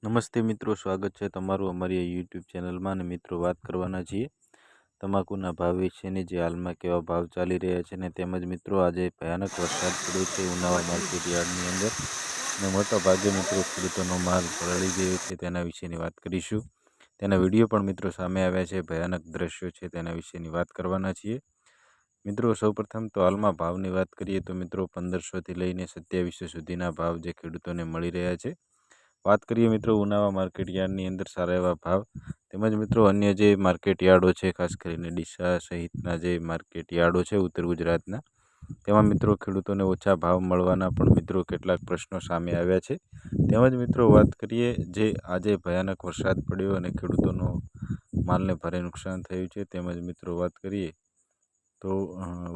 નમસ્તે મિત્રો, સ્વાગત છે તમારું અમારી આ યુટ્યુબ ચેનલમાં. અને મિત્રો, વાત કરવાના છીએ તમાકુના ભાવ વિશેની, જે હાલમાં કેવા ભાવ ચાલી રહ્યા છે ને તેમજ મિત્રો આજે ભયાનક વરસાદ પડ્યો છે ઉનાવા માર્કેટ યાર્ડની અંદર અને મોટા ભાગે મિત્રો ખેડૂતોનો માલ પલળી ગયો છે. તેના વિશેની વાત કરીશું. તેના વિડીયો પણ મિત્રો સામે આવ્યા છે, ભયાનક દ્રશ્યો છે, તેના વિશેની વાત કરવાના છીએ. મિત્રો સૌપ્રથમ તો હાલમાં ભાવની વાત કરીએ તો મિત્રો 1500થી લઈને 2700 સુધીના ભાવ જે ખેડૂતોને મળી રહ્યા છે. વાત કરીએ મિત્રો ઉનાવા માર્કેટ યાર્ડની અંદર સારા એવા ભાવ, તેમજ મિત્રો અન્ય જે માર્કેટ યાર્ડો છે, ખાસ કરીને ડીસા સહિતના જે માર્કેટ યાર્ડો છે ઉત્તર ગુજરાતના, તેમાં મિત્રો ખેડૂતોને ઓછા ભાવ મળવાના પણ મિત્રો કેટલાક પ્રશ્નો સામે આવ્યા છે. તેમજ મિત્રો વાત કરીએ, જે આજે ભયાનક વરસાદ પડ્યો અને ખેડૂતોનો માલને ભારે નુકસાન થયું છે. તેમજ મિત્રો વાત કરીએ તો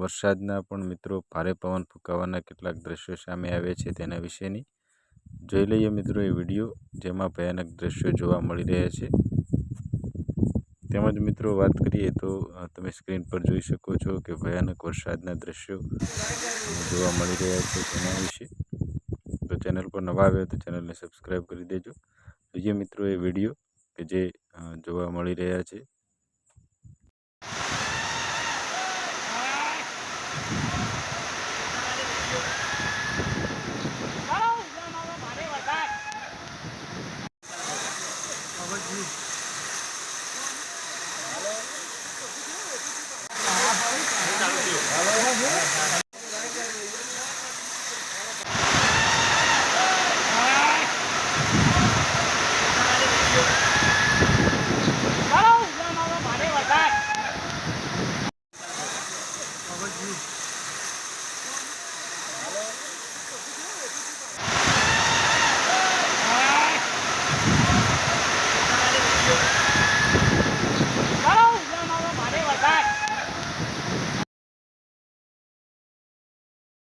વરસાદના પણ મિત્રો ભારે પવન ફૂંકાવાના કેટલાક દ્રશ્યો સામે આવ્યા છે. તેના વિશેની જોઈ લઈએ મિત્રો એ વિડીયો, જેમાં ભયાનક દ્રશ્યો જોવા મળી રહ્યા છે. તેમજ મિત્રો વાત કરીએ તો તમે સ્ક્રીન પર જોઈ શકો છો કે ભયાનક વરસાદના દ્રશ્યો જોવા મળી રહ્યા છે. તેના વિશે તો ચેનલ પર નવા આવ્યો તો ચેનલને સબસ્ક્રાઈબ કરી દેજો. જોઈએ મિત્રો એ વિડીયો કે જે જોવા મળી રહ્યા છે.